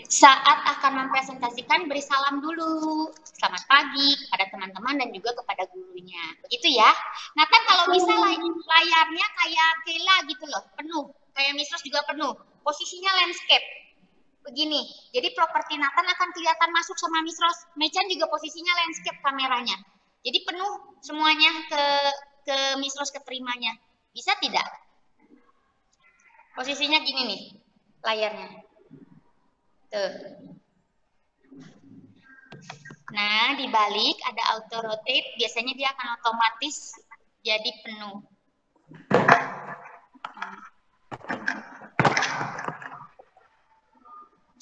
Saat akan mempresentasikan, beri salam dulu. Selamat pagi kepada teman-teman dan juga kepada gurunya. Begitu ya. Nathan kalau bisa layarnya kayak Kayla gitu loh, penuh. Kayak Miss Rose juga penuh. Posisinya landscape. Begini. Jadi properti Nathan akan kelihatan masuk sama Miss Rose. Mechan juga posisinya landscape kameranya. Jadi penuh semuanya ke Miss Rose keterimanya. Bisa tidak? Posisinya gini nih, layarnya. Tuh. Nah, di balik ada auto rotate, biasanya dia akan otomatis jadi penuh.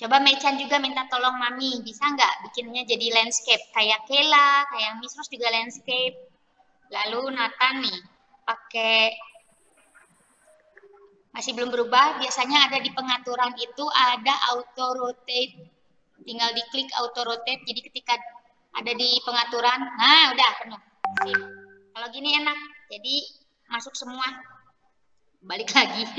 Coba Mechan juga minta tolong Mami, bisa nggak bikinnya jadi landscape? Kayak Kela, kayak Miss Rose juga landscape. Lalu Nathan nih, pakai masih belum berubah, biasanya ada di pengaturan itu ada auto rotate. Tinggal diklik auto rotate, jadi ketika ada di pengaturan, nah udah penuh. Sip. Kalau gini enak, jadi masuk semua. Balik lagi.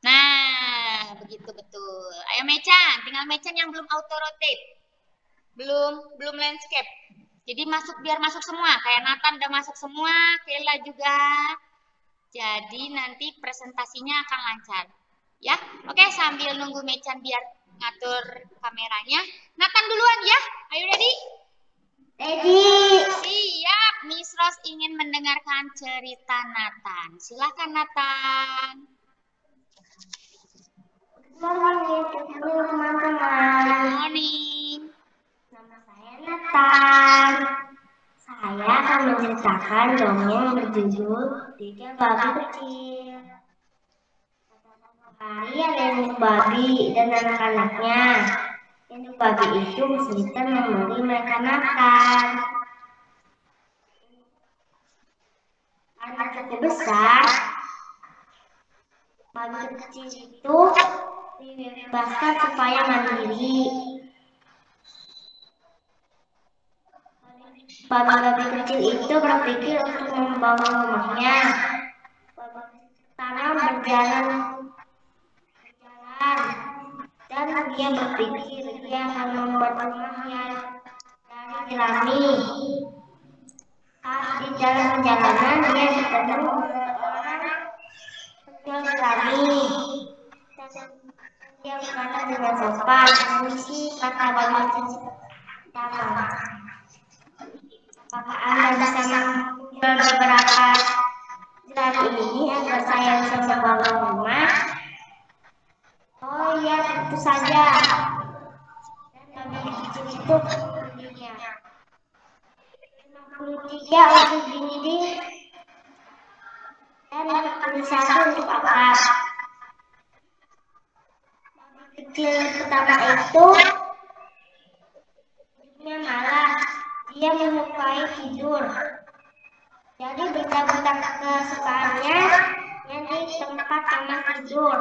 Nah, begitu betul. Ayo Mechan, tinggal Mechan yang belum auto rotate. Belum landscape. Jadi biar masuk semua, kayak Nathan udah masuk semua, Kayla juga. Jadi nanti presentasinya akan lancar. Ya, oke, sambil nunggu Mechan biar ngatur kameranya. Nathan duluan ya. Ayo ready? Ready. Siap. Miss Rose ingin mendengarkan cerita Nathan. Silakan Nathan. Good morning teman-teman. Good morning. Nama saya Nathan. Saya akan menceritakan dongeng berjudul Tiga Babi Kecil. Hari ada induk babi dan anak-anaknya. Induk babi itu kesulitan memberi mereka makan. Karena cukup besar, babi kecil itu dibebaskan supaya mandiri. Babi-babi kecil itu berpikir untuk membangun rumahnya. Tanah berjalan, dan dia berpikir dia akan membuat rumahnya dari jerami. Saat di jalan perjalanan dia bertemu seorang penjual jerami. Dia berkata dengan sopan, "Permisi," kata babi kecil pertama. "Apakah Anda bisa menjual beberapa jerami ini agar saya bisa membangun rumah?" "Oh iya, tentu saja." Dan babi kecil itu membelinya. 53 untuk dinding dan 41 untuk atap. Babi kecil pertama itu hidupnya malas. Dia menyukai tidur. Jadi benda-benda kesukaannya yang di tempat kamar tidur,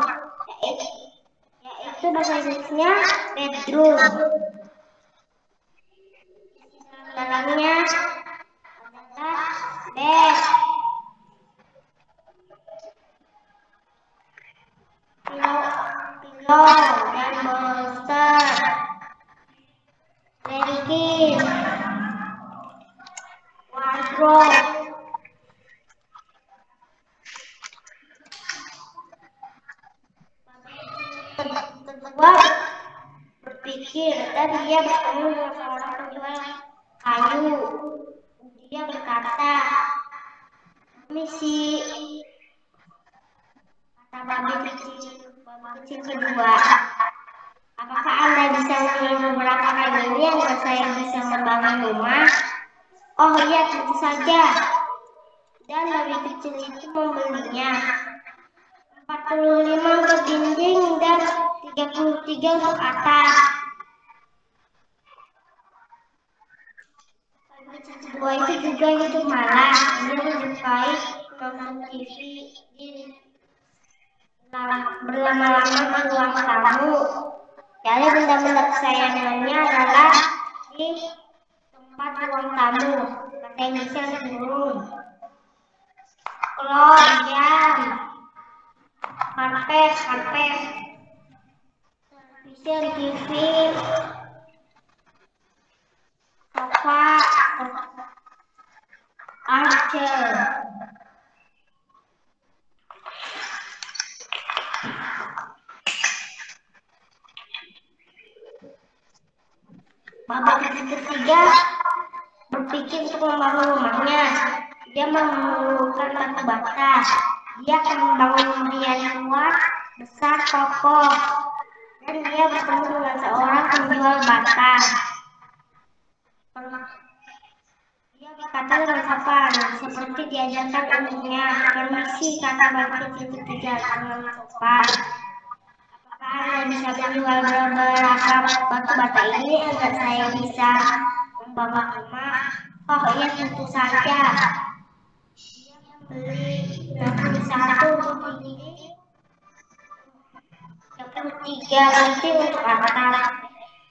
yaitu bahasa Inggrisnya bedroom. Dalamnya adalah bed, pillow dan bolster, ranking, wardrobe. Kedua berpikir dan dia bertemu dengan seorang penjual kayu. Dia berkata, "Permisi," kata babi kecil kedua. "Apakah Anda bisa menjual beberapa kayu ini agar saya bisa membangun rumah?" "Oh iya, tentu saja." Dan babi kecil itu membelinya. 45 untuk dinding dan 33 untuk atap. Babi kecil kedua itu juga hidup malas. Dia menyukai nonton TV berlama-lama di ruang tamu. Jadi benda-benda kesayangannya adalah di tempat ruang tamu. Bahasa Inggrisnya room, cloth, jam, karpet. mesin TV, sofa, archer. Babi ketiga berpikir untuk membangun rumahnya. Dia memerlukan batu bata. Dia akan membangun rumah yang kuat, besar, kokoh. Dan dia bertemu dengan seorang penjual bata. Dia berkata dengan sopan, seperti diajarkan untuknya. Permisi, kata babi kecil ketiga dengan sopan. Apakah Anda bisa menjual beberapa batu bata ini agar saya bisa membangun rumah? Oh iya, tentu saja. Beli 61 untuk dinding, 33 genting untuk atap,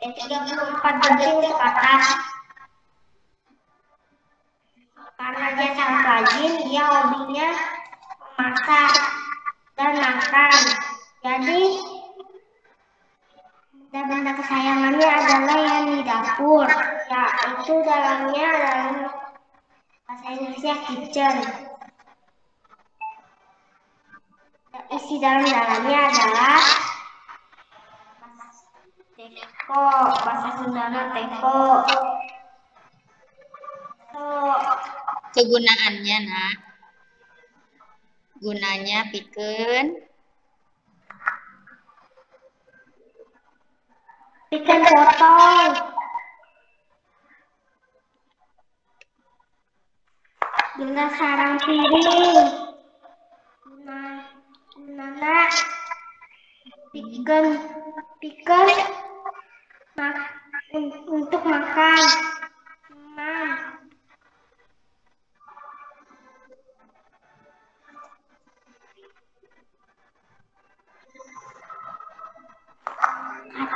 dan 34 genting untuk atas. Karena dia sangat rajin, dia hobinya memasak dan makan. Jadi benda-benda kesayangannya adalah yang di dapur, yaitu dalamnya dalam bahasa Inggrisnya kitchen. Isi dalamnya adalah teko, bahasa Sundana teko. Kegunaannya, nak. Gunanya pikeun potong. Guna sarang piring. Gunana pikeun untuk makan.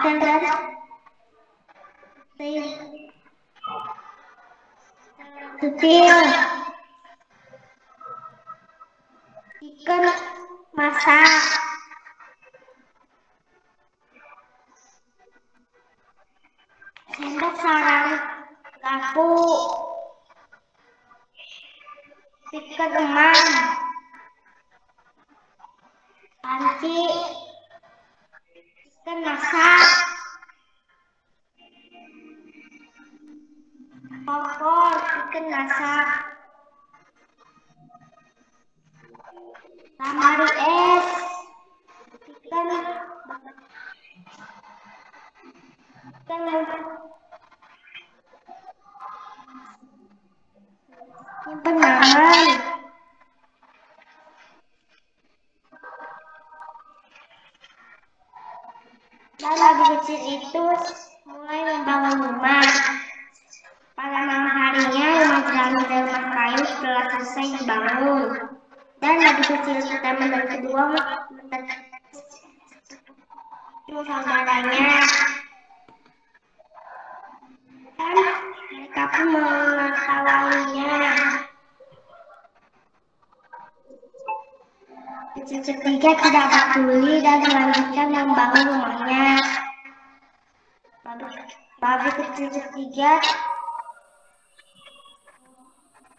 Dan sutil ikan masak. Sendok sarang garpu, ikan emam, panci, ikan masak, kompor, ikan masak, lamari es, ikan nyimpen mangan. Dan babi kecil itu mulai membangun rumah. Pada malam harinya, rumah jerami dan rumah kayu telah selesai dibangun. Dan babi kecil pertama dan kedua saudaranya. Dan mereka pun mengetahuinya. Kecil ketiga tidak peduli dan melanjutkan membangun rumahnya. Babi kecil ketiga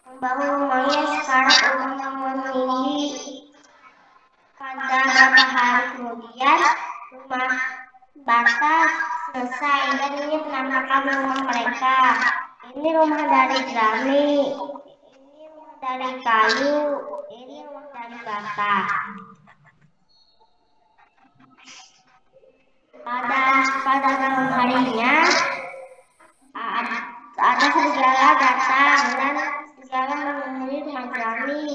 membangun rumahnya sekarang untuk meninggi. Pada beberapa hari kemudian, rumah bata selesai dan ini penampakan rumah mereka. Ini rumah dari jerami, ini rumah dari kayu, ini rumah dari bata. Pada malam harinya ada serigala datang dan serigala menemui rumah jerami.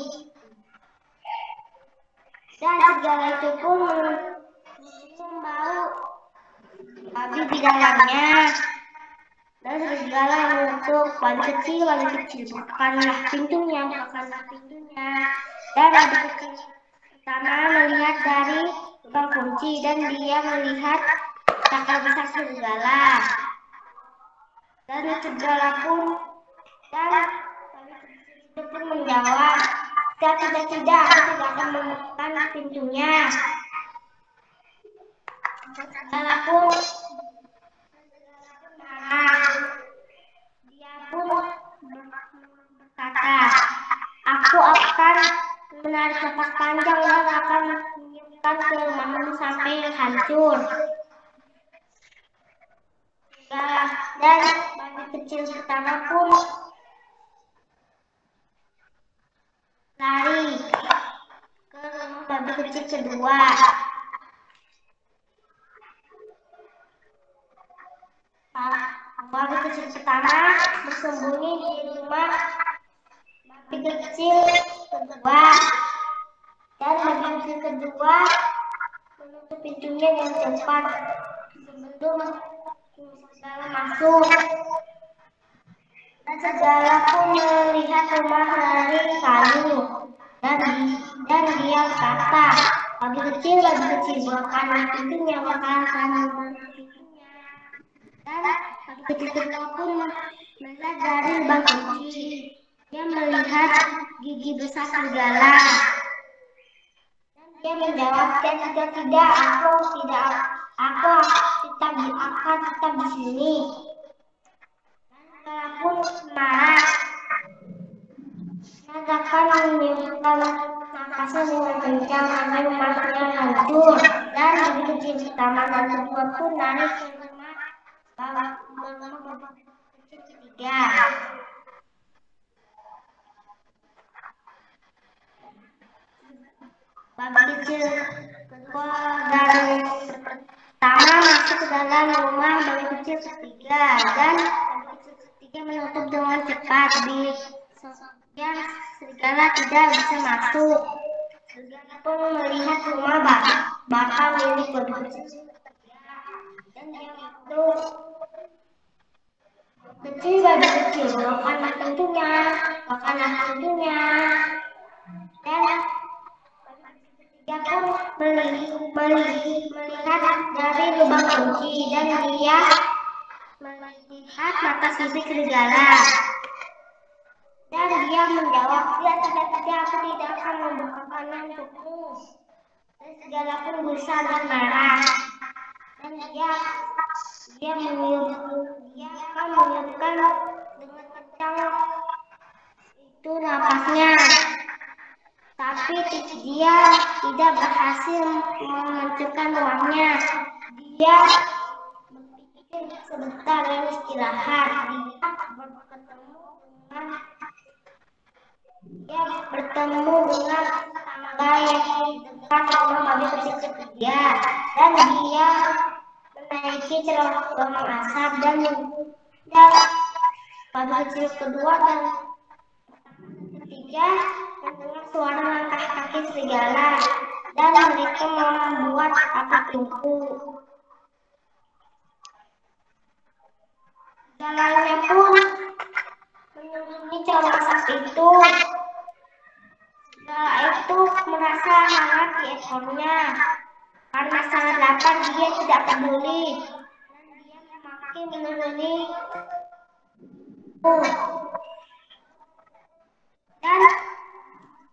Dan serigala itu pun mencium bau babi di dalamnya. Dan serigala mengetuk, babi kecil, bukanlah pintunya. Dan babi kecil pertama melihat dari lubang kunci dan dia melihat cakar besar serigala. Dan serigala pun babi kecil itu pun menjawab, tidak, aku tidak akan menemukan pintunya. segala pun marah. Dia pun berkata, aku akan menarik nafas panjang dan akan menyiapkan ke rumahmu sampai hancur. Dan babi kecil pertama pun lari ke rumah babi kecil kedua. Babi kecil pertama bersembunyi di rumah babi kecil kedua, dan babi kecil kedua menutup pintunya dengan cepat sebelum segala masuk. Dan segala pun melihat rumah dari kayu, dan dia berkata, babi kecil bukakanlah pintunya, bukakanlah pintunya. Dan babi kecil kedua pun melihat dari lubang kunci. Dia melihat gigi besar serigala. Dan dia menjawab, tidak, aku akan tetap di sini. Dan pun marah. Dan akan meniupkan nafasnya dengan kencang sampai rumahnya hancur. Dan babi kecil pertama dan kedua pun lari ke rumah babi kecil ketiga. Babi kecil kedua dan pertama masuk ke dalam rumah babi kecil ketiga, dan babi kecil ketiga menutup dengan cepat. Dan serigala tidak bisa masuk. Serigala pun melihat rumah bakal milik babi kecil ketiga, dan dia masuk. Babi kecil bukakanlah pintunya, dan dia pun melihat dari lubang kunci, dan dia melihat mata sisik serigala. Dan dia menjawab, tidak, aku tidak akan membukakannya untukmu. Dan serigala pun gusar dan marah. Dan dia akan meniupkan dengan kencang itu napasnya. Tapi dia tidak berhasil menghancurkan rumahnya. Dia berpikir sebentar dan istirahat. Dia bertemu dengan tangga yang dekat rumah babi kecil ketiga, dan dia menaiki cerobong asap, dan babi kecil kedua dan ketiga mendengar suara langkah kaki serigala, dan mereka membuat api tungku. Segalanya pun menyembunyi cerobong asap itu. Serigala itu merasa hangat di ekornya. Karena sangat lapar, dia tidak peduli. Dan dia makin menuruni. Dan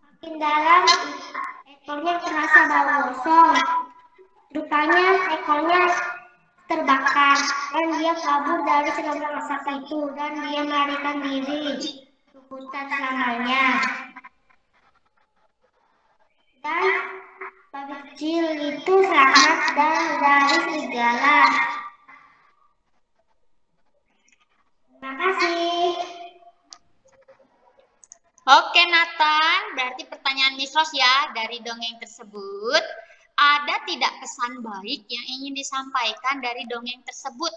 makin dalam, ekornya terasa bau gosong. Rupanya ekornya terbakar, dan dia kabur dari cerobong asap itu, dan dia melarikan diri ke hutan selamanya. Dan babi kecil itu selamat dari serigala. Terima kasih. Oke Nathan, berarti pertanyaan Miss Ros ya, dari dongeng tersebut, ada tidak pesan baik yang ingin disampaikan dari dongeng tersebut?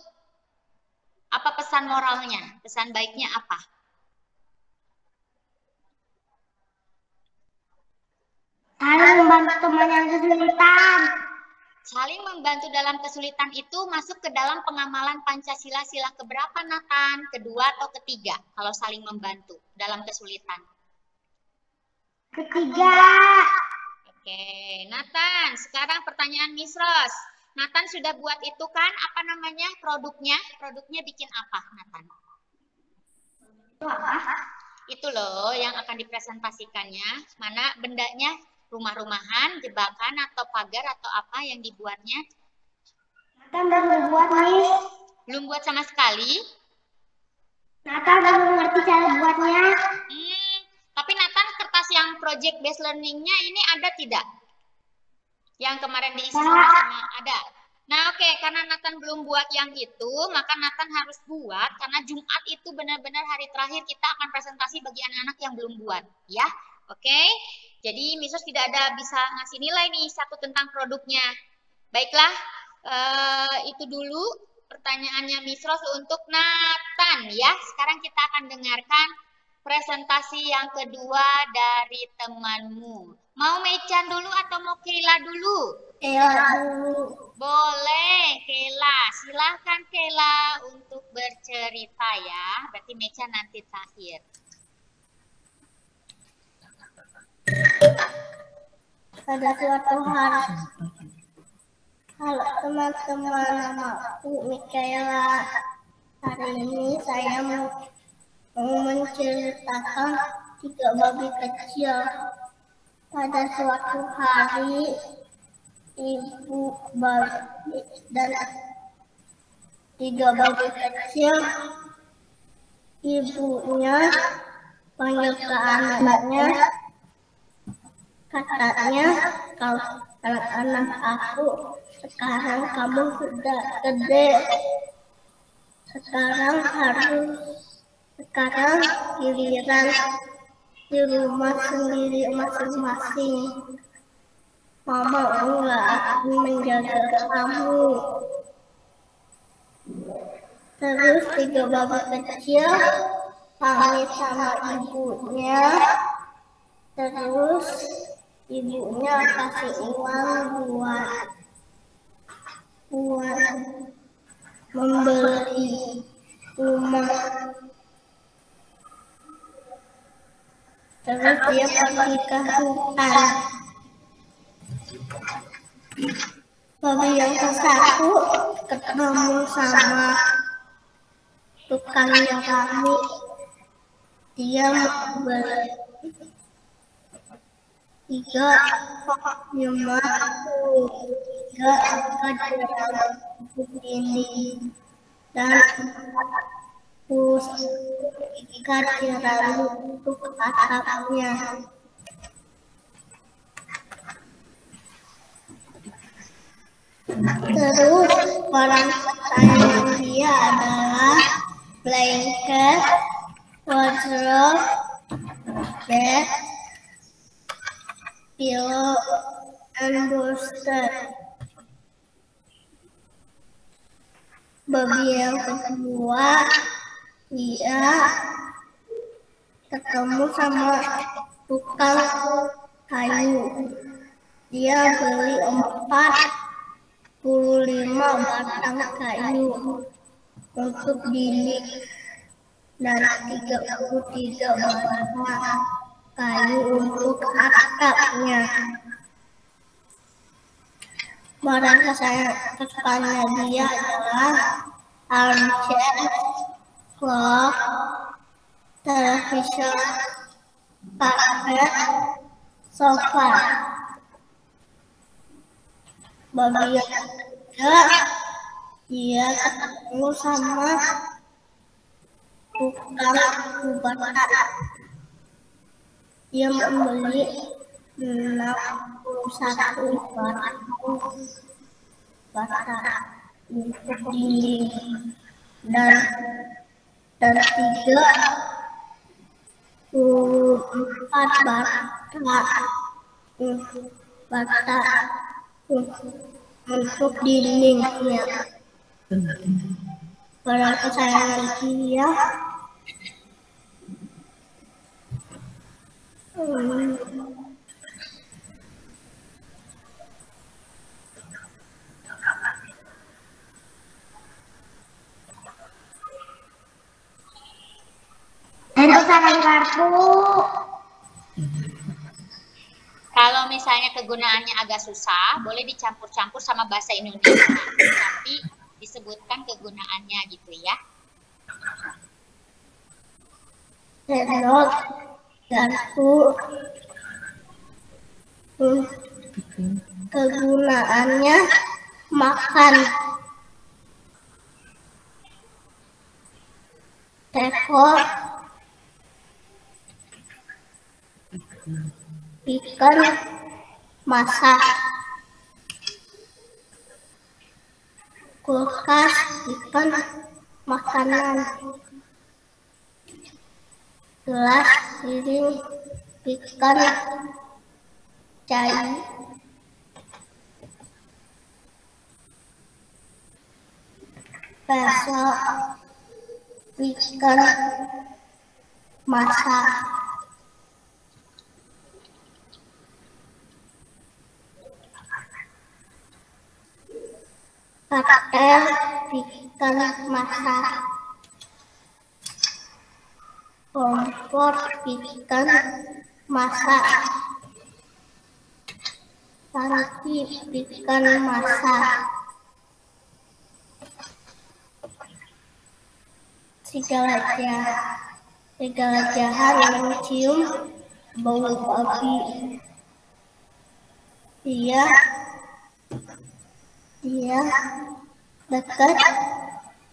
Apa pesan moralnya? Pesan baiknya apa? Saling membantu teman yang kesulitan. Saling membantu dalam kesulitan itu masuk ke dalam pengamalan Pancasila sila keberapa Nathan? Kedua atau ketiga? Kalau saling membantu dalam kesulitan. Ketiga. Oke, Nathan, sekarang pertanyaan Miss Ros. Nathan sudah buat itu kan, apa namanya produknya? Produknya bikin apa, Nathan? Itu apa? Itu loh yang akan dipresentasikannya. Mana bendanya? Rumah-rumahan, jebakan, atau pagar, atau apa yang dibuatnya? Nathan belum buat, Miss. Belum buat sama sekali? Nathan belum ngerti cara buatnya. Tapi Nathan kertas yang project based learning-nya ini ada tidak? Yang kemarin diisi sama ada. Nah, oke, karena Nathan belum buat yang itu, maka Nathan harus buat karena Jumat itu benar-benar hari terakhir kita akan presentasi bagi anak-anak yang belum buat, ya. Oke. Jadi Misos tidak ada bisa ngasih nilai nih satu tentang produknya. Baiklah, itu dulu pertanyaannya Misos untuk Nathan, ya. Sekarang kita akan dengarkan presentasi yang kedua dari temanmu. Mau Mechan dulu atau mau Kela dulu? Kela dulu. Boleh, Kela. Silahkan Kela untuk bercerita ya. Berarti Mechan nanti terakhir. Pada suatu hari, halo teman-teman, nama aku Mikaela. Hari ini saya mau menceritakan 3 babi kecil. Pada suatu hari, ibu babi dan 3 babi kecil, ibunya panggil ke anaknya, katanya, kalau anak-anak aku, sekarang kamu sudah gede, sekarang giliran di rumah sendiri masing-masing. Mama enggak akan menjaga kamu. Terus 3 babi kecil pamit sama ibunya. Terus ibunya kasih uang buat membeli rumah. Terus dia pergi ke hutan. Babi yang ke-1 ketemu sama tukang nyerami. Dia membeli 3 ini dan ikat jerami untuk atapnya. Terus barang kesayangan dia adalah blanket, wardrobe, bed, pillow, and bolster. Babi yang kedua, dia ketemu sama tukang kayu. Dia beli 45 batang kayu untuk dinding dan 33 batang kayu untuk atapnya. Barang kesukaannya dia adalah armchair, clock, television, karpet, sofa. Babi yang ketiga, dia ketemu sama tukang bata. Dia membeli 61 bata untuk dinding dan 34 bata untuk dindingnya. Barang kesayangan dia pesanan kartu. Kalau misalnya kegunaannya agak susah, boleh dicampur-campur sama bahasa Indonesia, tapi disebutkan kegunaannya gitu ya. Sendok, garpu, kegunaannya makan. Teko ikan masak. Kulkas ikan makanan. Gelas piring ikan cai. Pesok ikan masak. Katel ikan masak. Kompor ikan masak. Tangki ikan masak. Segala jahat mencium bau babi. Dia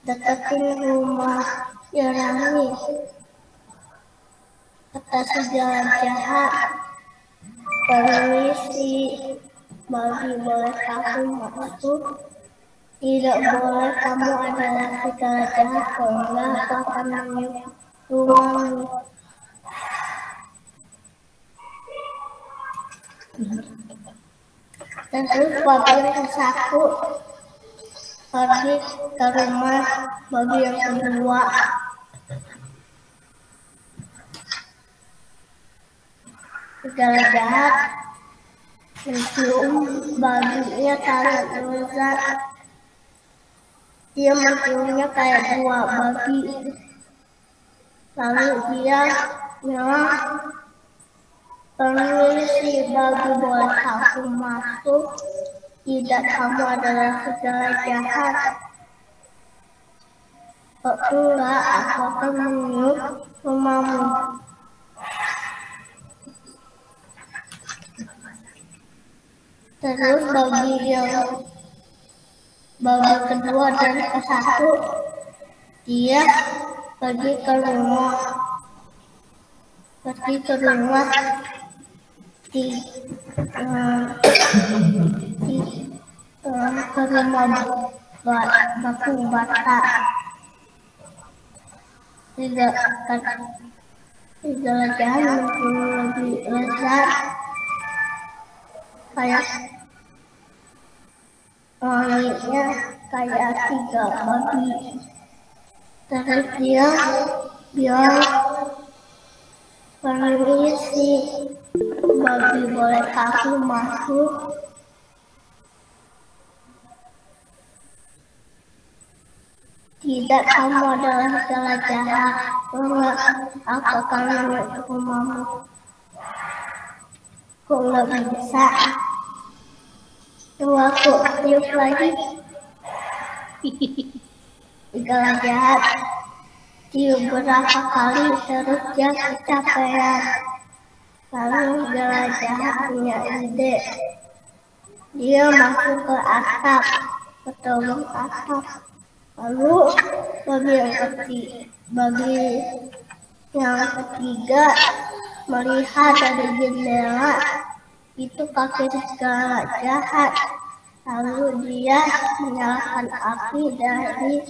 deketin rumah Irani. Kata segala jahat, permisi, babi boleh kamu masuk? Tidak boleh, kamu adalah segala jahat, kalau enggak aku akan meniup rumahmu. Terus babi yang ke-1 pergi ke rumah babi yang kedua. Segala jahat mencium babinya sangat lezat. Dia menciumnya kayak 2 babi. Lalu dia bilang, permisi, babi boleh aku masuk? Tidak, kamu adalah segala jahat. Oh enggak, aku akan meniup rumahmu. Terus babi kedua dan ke-1 dia pergi ke rumah ke rumah batu bata. Segala jahat lebih lezat kayak wanginya kayak 3 babi. Terus dia bilang, permisi, babi boleh aku masuk? Tidak, kamu adalah segala jahat. Enggak, aku akan meniup rumahmu. Kok nggak bisa? Coba aku tiup lagi. Segala jahat tiup berapa kali terus dia kecapean. Lalu segala jahat punya ide. Dia masuk ke atap, ke lubang atap. Lalu babi yang ketiga melihat dari jendela, itu kakek segala jahat. Lalu dia menyalakan api dari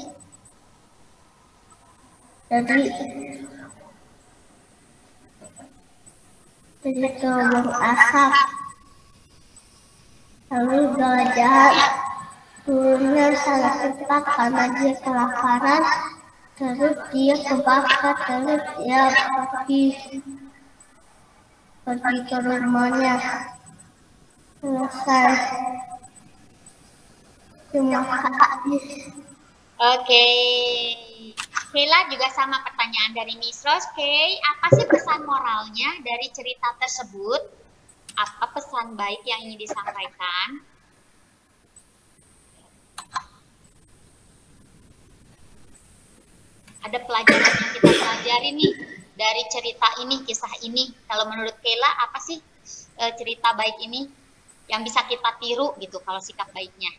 lubang asap. Lalu segala jahat turunnya sangat cepat karena dia kelaparan. Terus dia kebakar, terus dia pergi ke rumahnya. Selesai. Terima kasih. Oke. Sheila juga sama pertanyaan dari Miss Rose. Apa sih pesan moralnya dari cerita tersebut? Apa pesan baik yang ingin disampaikan? Ada pelajaran yang kita pelajari nih dari cerita ini, kisah ini. Kalau menurut Sheila, apa sih cerita baik ini yang bisa kita tiru gitu kalau sikap baiknya?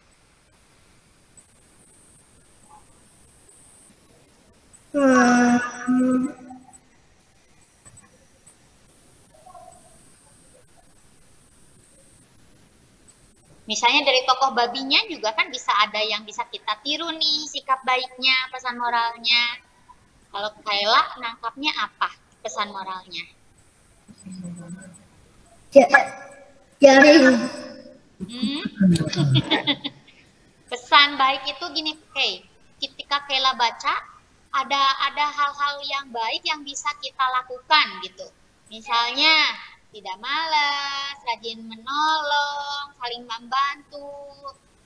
Misalnya dari tokoh babinya juga kan bisa ada yang bisa kita tiru nih sikap baiknya, pesan moralnya. Kalau Kayla nangkapnya apa pesan moralnya? Jaring. Pesan baik itu gini, ketika Kayla baca ada hal-hal yang baik yang bisa kita lakukan gitu. Misalnya tidak malas, rajin menolong, saling membantu.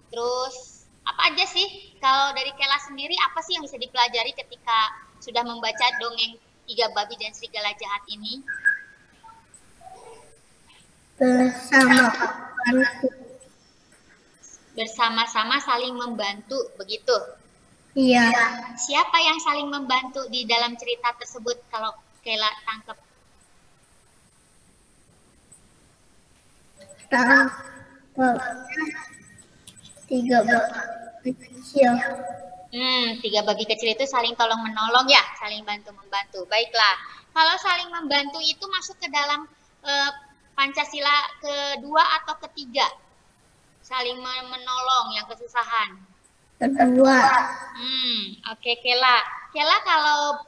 Terus apa aja sih kalau dari Kayla sendiri apa sih yang bisa dipelajari ketika sudah membaca dongeng Tiga Babi dan Serigala Jahat ini? Bersama-sama saling membantu, begitu? Iya. Siapa yang saling membantu di dalam cerita tersebut kalau Kayla tangkap? Tiga babi kecil. Tiga babi kecil itu saling tolong menolong ya, saling bantu membantu. Baiklah, kalau saling membantu itu masuk ke dalam Pancasila kedua atau ketiga? Saling menolong yang kesusahan. Kedua. Oke, Kayla. Kayla, kalau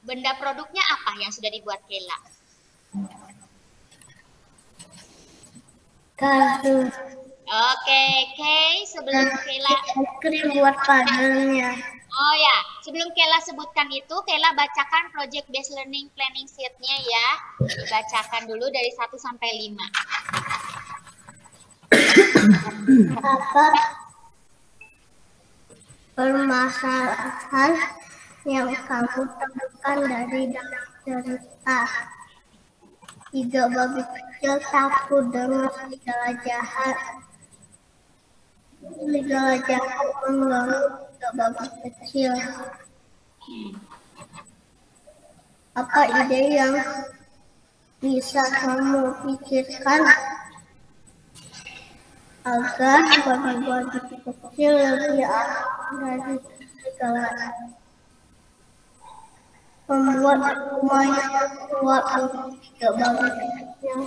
benda produknya apa yang sudah dibuat Kayla? Kardus. Oke, sebelum Kayla krim buat pagarnya. Oh ya, sebelum Kayla sebutkan itu, Kayla bacakan Project Based Learning Planning Sheet-nya ya. Dibacakan dulu dari 1 sampai 5. Apa permasalahan yang kamu temukan dari dalam cerita? Tiga babi kecil takut dengan serigala jahat. Serigala jahat mengganggu tiga babi kecil. Apa ide yang bisa kamu pikirkan agar babi-babi kecil lebih aman dari serigala? Membuat rumah yang kuat untuk tiga babi kecil.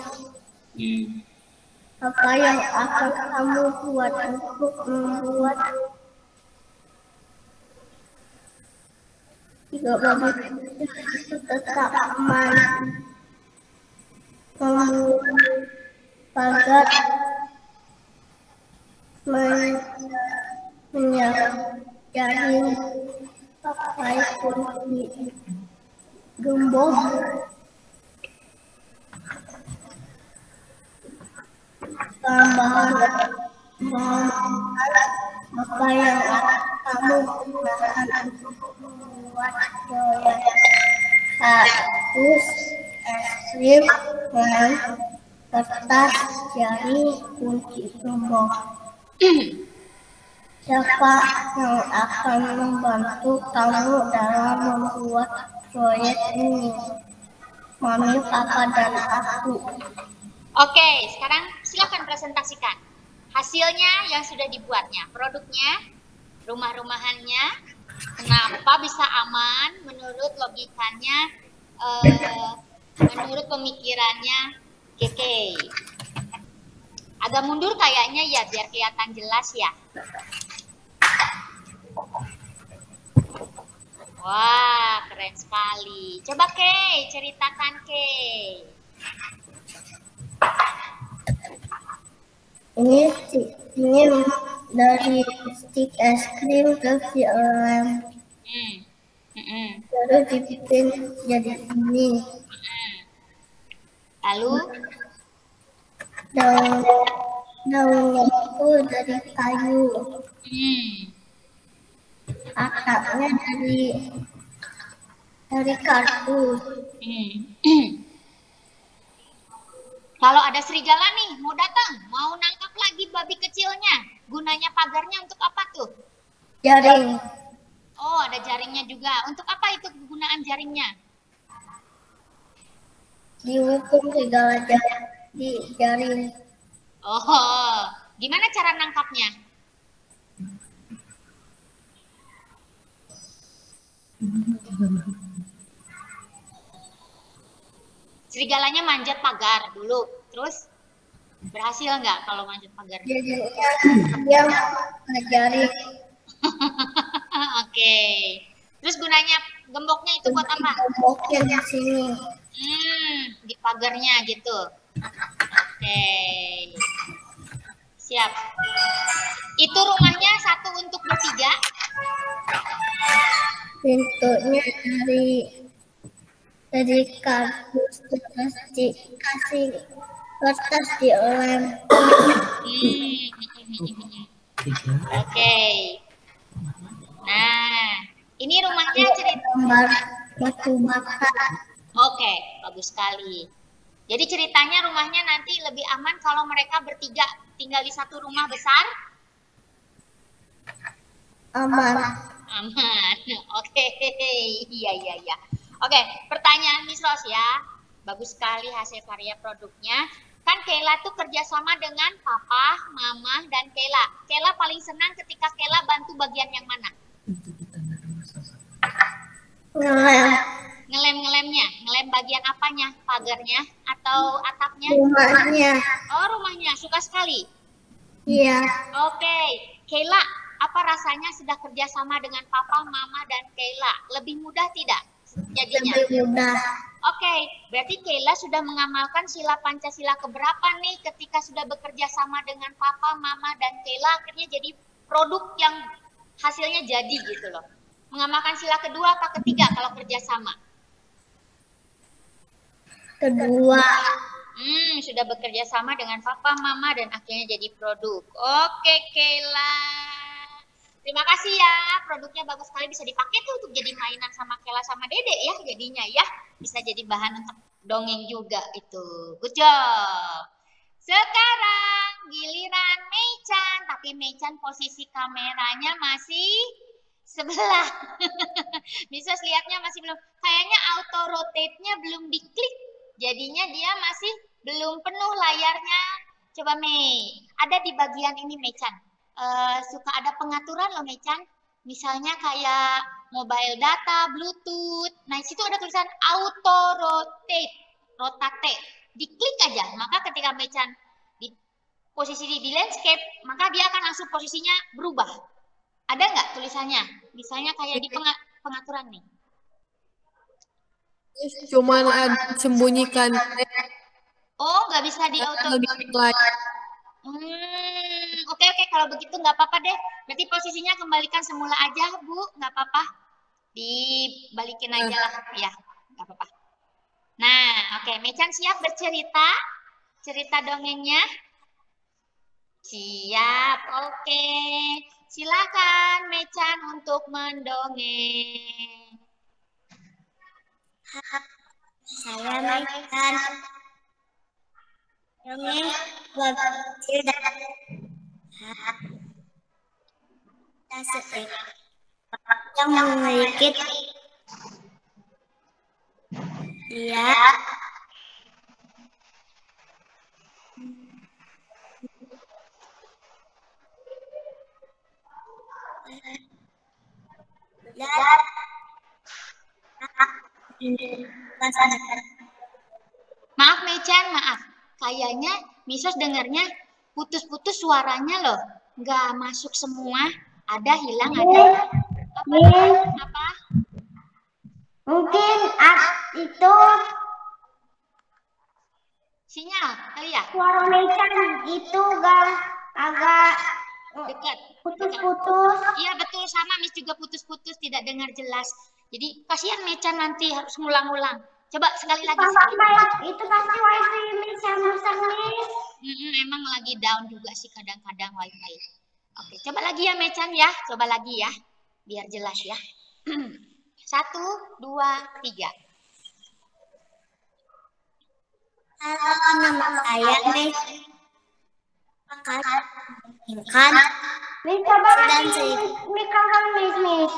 Apa yang akan kamu buat untuk membuat tiga babi kecil itu tetap aman? Membuat pagar, menjaring, pakai kunci gembok, bahan apa yang kamu gunakan untuk membuat proyek kardus, es krim, lem, kertas, jaring, kunci gembok. Siapa yang akan membantu kamu dalam membuat proyek ini? Mami, Papa, dan aku. Oke, sekarang silakan presentasikan hasilnya yang sudah dibuatnya, produknya, rumah-rumahannya, kenapa bisa aman menurut logikanya, menurut pemikirannya Keke. Agak mundur kayaknya ya, biar kelihatan jelas ya. Wah, keren sekali. Coba Kay, ceritakan Kay. Ini dari stick es krim ke film. Terus dibikin jadi ini. Lalu daunnya itu dari kayu. Atapnya dari kardus. Kalau ada serigala nih, mau datang, mau nangkap lagi babi kecilnya, gunanya pagarnya untuk apa tuh? Jaring. Oh, ada jaringnya juga. Untuk apa itu kegunaan jaringnya? Dihukum serigala jahat di jaring. Oh, gimana cara nangkapnya? Serigalanya manjat pagar dulu, terus? Berhasil nggak kalau manjat pagar? Jadinya dia ngajarin. Oke. Terus gunanya gemboknya itu buat apa? Gemboknya di sini. Di pagarnya gitu. Oke. Siap. Itu rumahnya satu untuk bertiga? Pintunya dari kardus, terus dikasih kertas dilem. Oke. Nah, ini rumahnya cerita Gambar batu bata. Oke, bagus sekali. Jadi ceritanya rumahnya nanti lebih aman kalau mereka bertiga tinggal di satu rumah besar? Aman. Aman. Oke. Iya. Oke, pertanyaan Miss Ros ya. Bagus sekali hasil karya produknya. Kan Kayla tuh kerjasama dengan Papa, Mama, dan Kayla. Kayla paling senang ketika Kayla bantu bagian yang mana? Ngelem. Ngelem-ngelemnya. Ngelem bagian apanya? Pagarnya atau atapnya? Rumahnya. Oh, rumahnya. Suka sekali. Iya. Oke. Kayla, apa rasanya sudah kerjasama dengan Papa, Mama, dan Kayla? Lebih mudah tidak jadinya? Lebih mudah. Oke, berarti Kayla sudah mengamalkan sila Pancasila keberapa nih ketika sudah bekerja sama dengan Papa, Mama, dan Kayla akhirnya jadi produk yang hasilnya jadi gitu loh. Mengamalkan sila kedua apa ketiga kalau kerja sama? Kedua. Sudah bekerja sama dengan Papa, Mama, dan akhirnya jadi produk. Oke, Kayla. Terima kasih ya, produknya bagus sekali, bisa dipakai tuh untuk jadi mainan sama Kayla sama Dede ya jadinya ya. Bisa jadi bahan untuk dongeng juga itu. Good job. Sekarang giliran Meichan, tapi Meichan posisi kameranya masih sebelah. Bisa lihatnya masih belum, kayaknya auto rotate-nya belum diklik. Jadinya dia masih belum penuh layarnya. Coba Mei, ada di bagian ini Meichan. Suka ada pengaturan loh Meichan. Misalnya kayak mobile data, Bluetooth. Nah, situ ada tulisan auto rotate. Diklik aja, maka ketika Meichan di posisi di landscape, maka dia akan langsung posisinya berubah. Ada nggak tulisannya? Misalnya kayak di pengaturan nih. Cuman ada sembunyikan. Oh, nggak bisa di auto. Oke, kalau begitu nggak apa-apa deh. Berarti posisinya kembalikan semula aja, Bu. Nggak apa-apa. Dibalikin aja lah, ya. Nggak apa-apa. Nah, oke. Meichan siap bercerita? Cerita dongengnya? Siap, oke. Silakan Meichan untuk mendongeng. Saya Meichan. Dongeng bocil dan yang memiliki dia Maaf Meichan, maaf. Kayaknya Misos dengarnya putus-putus suaranya loh. Nggak masuk semua. Ada hilang, ada. Apa? Mungkin itu Sinyal kali ya? suara Meichan itu agak Dekat. putus-putus. Iya betul, sama Miss juga putus-putus, tidak dengar jelas. Jadi kasihan Meichan nanti harus ngulang-ngulang. Coba sekali lagi. Itu pasti wifi Meichan rusak, Miss. Emang lagi down juga sih kadang-kadang wifi. Oke, coba lagi ya Meichan ya. Coba lagi ya. Biar jelas ya. 1, 2, 3. Halo, nama saya Meichan. Kan Miss, coba dan lagi mikrofon Miss.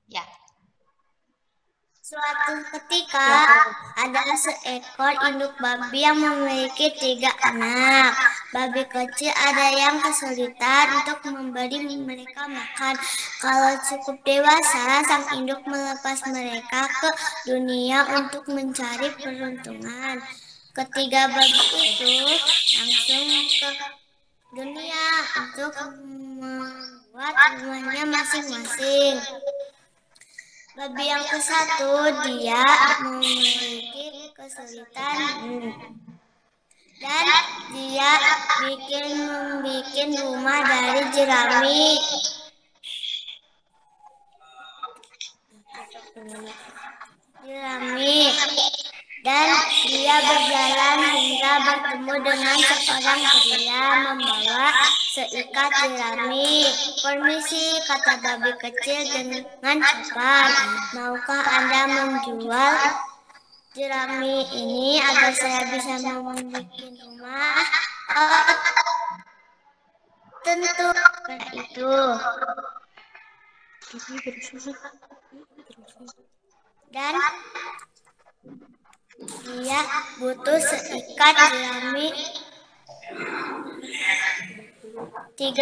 Ya. Suatu ketika ada seekor induk babi yang memiliki 3 anak. Babi kecil ada yang kesulitan untuk memberi mereka makan. Kalau cukup dewasa, sang induk melepas mereka ke dunia untuk mencari peruntungan. Ketiga babi itu langsung ke dunia untuk membuat rumahnya masing-masing. Babi yang ke-1 dia memiliki kesulitan dan dia membuat rumah dari jerami. Dan dia berjalan hingga bertemu dengan seorang pria membawa seikat jerami. Permisi, kata babi kecil dengan sopan. Maukah Anda menjual jerami ini agar saya bisa membuat rumah? Oh, tentu itu. Dan dia butuh seikat jerami 33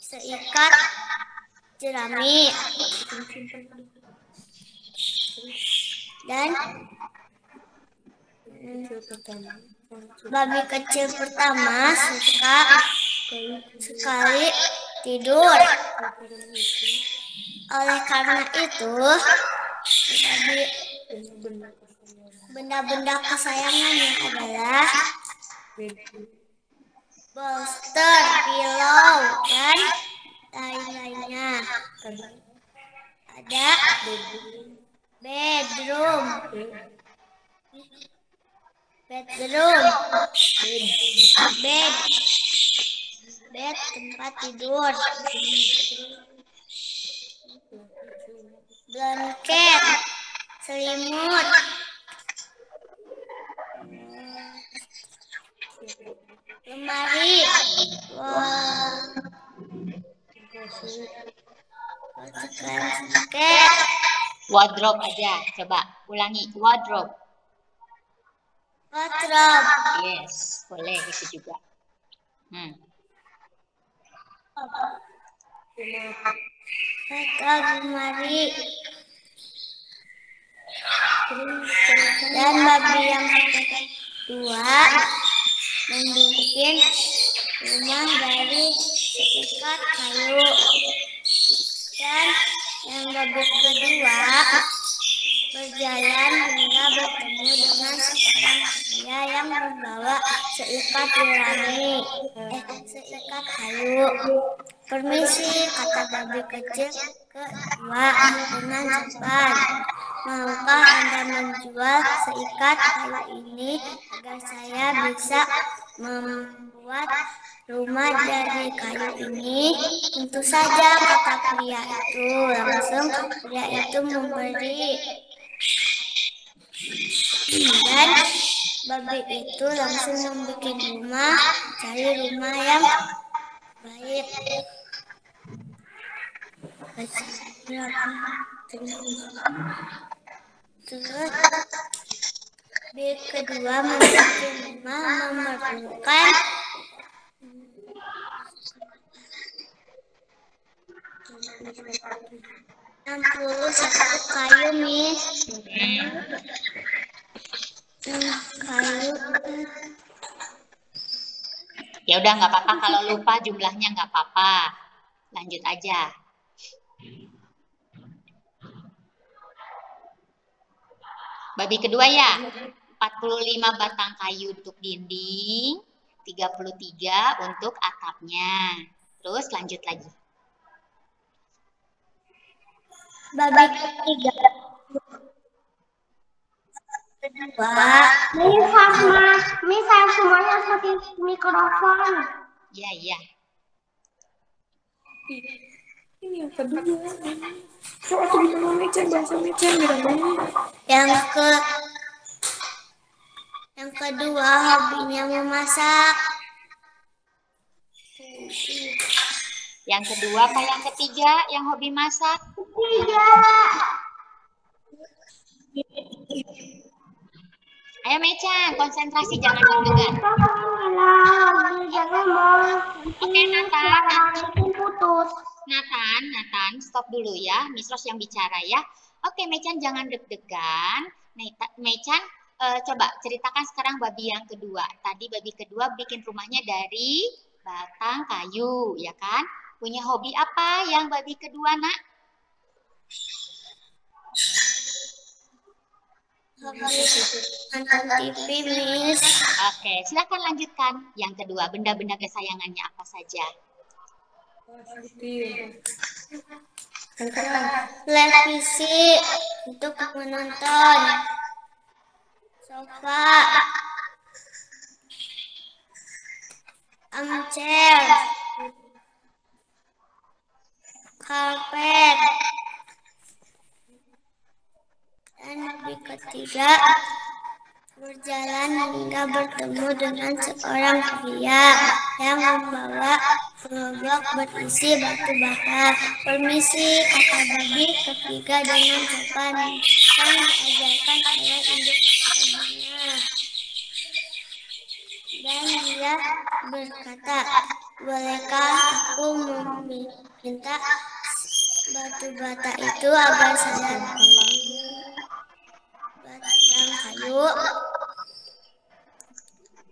seikat jerami. Dan babi kecil pertama suka sekali tidur. Oleh karena itu, benda-benda kesayangannya adalah bolster, pillow, dan lain-lainnya. Ada bedroom, bed tempat tidur, blanket, selimut, lemari, Wardrobe aja, coba ulangi. Wardrobe. Yes, boleh itu juga. Lemari. Dan babi yang kedua membuat rumah dari seikat kayu. Dan yang babi kedua berjalan hingga bertemu dengan seorang pria yang membawa seikat kayu. Permisi, kata babi kecil kedua dengan sopan. Maukah Anda menjual seikat kayu ini agar saya bisa membuat rumah dari kayu ini? Tentu saja, kata pria itu. Langsung pria itu memberi. Dan babi itu langsung membuat rumah, cari rumah yang baik. Terus babi kedua membuat rumah memerlukan 61 kayu, Miss. Kayu. Ya udah, nggak apa-apa kalau lupa jumlahnya, nggak apa-apa. Lanjut aja. Babi kedua ya, 45 batang kayu untuk dinding, 33 untuk atapnya. Terus lanjut lagi. Babi ketiga. Misal semuanya seperti mikrofon. Iya. Ini yang kedua. Kok aku bilang Mecan, bahasa Mecan Yang kedua hobinya memasak. Yang kedua apa yang ketiga yang hobi masak? Ketiga. Ayo Mecan, konsentrasi, jangan deg-degan. Oke, Nathan, putus. Nathan, stop dulu ya. Miss Ros yang bicara ya. Oke, Mechan jangan deg-degan. Mechan, coba ceritakan sekarang babi yang kedua. Tadi babi kedua bikin rumahnya dari batang kayu, ya kan? Punya hobi apa yang babi kedua, Nak? Nonton TV, Miss. Oke, silakan lanjutkan. Yang kedua, benda-benda kesayangannya apa saja? Televisi untuk menonton. Sofa. Armchair. Karpet. Dan babi ketiga berjalan hingga bertemu dengan seorang pria yang membawa gerobak berisi batu bata. Permisi, kata babi ketiga dengan sopan yang diajarkan oleh induk babinya. Dan dia berkata, bolehkah aku meminta batu bata itu agar saya batang kayu?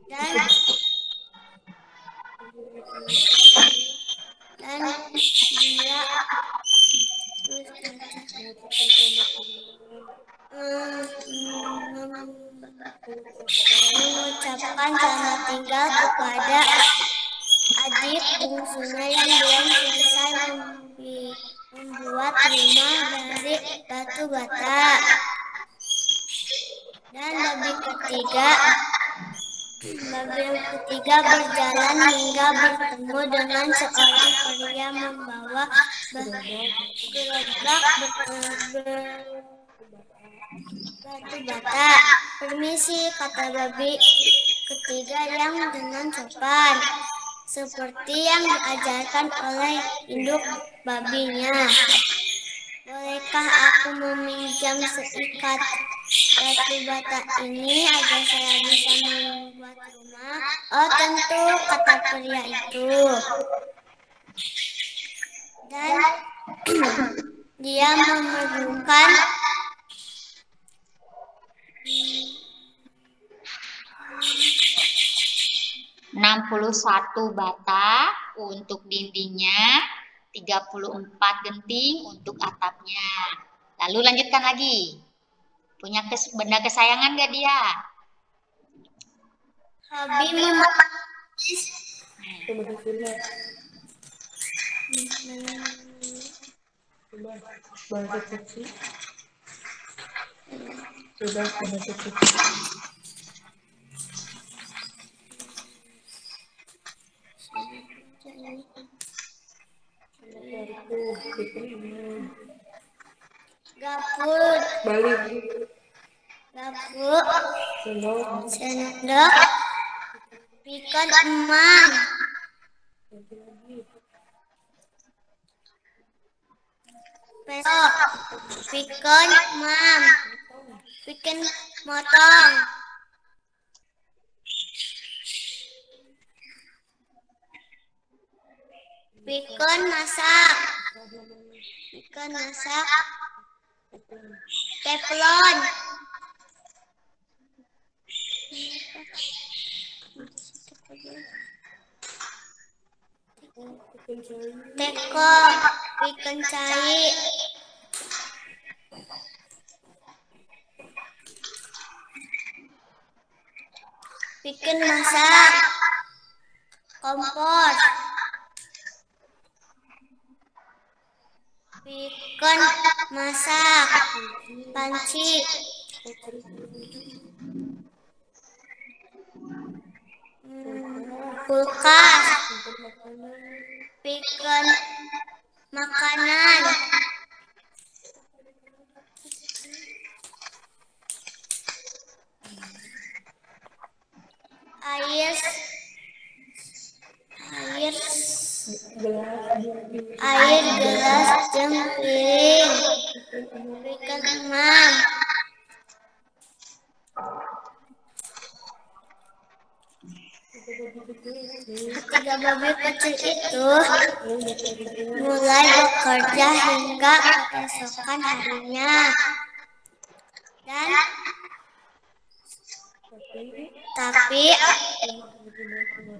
Dan dia mengucapkan selamat tinggal kepada adik bungsunya yang belum selesai membuat rumah dari batu bata. Dan babi yang ketiga berjalan hingga bertemu dengan seorang pria membawa gerobak batu bata. Permisi, kata babi ketiga yang dengan sopan, seperti yang diajarkan oleh induk babinya. Bolehkah aku meminjam seikat batu bata ini agar saya bisa membuat rumah? Oh tentu, kata pria itu. Dan dia memerlukan 61 bata untuk dindingnya, 34 genting untuk atapnya. Lalu lanjutkan lagi. Punya benda kesayangan gak dia? Hobi memelukis. Bahasa kecil. Coba bahasa kecil. Gapur. Balik. Gapur. Sendok. Pikon emang. Pesok. Pikon emang. Pikon motong. Pikon masak. Pikon masak. Teflon. Teko. Pikon cai. Pikon masak. Kompor. Pikon masak. Panci. Kulkas. Pikon makanan. Air gelas jeung piring. Pikon emam. Ketiga babi kecil itu mulai bekerja hingga keesokan harinya. Tapi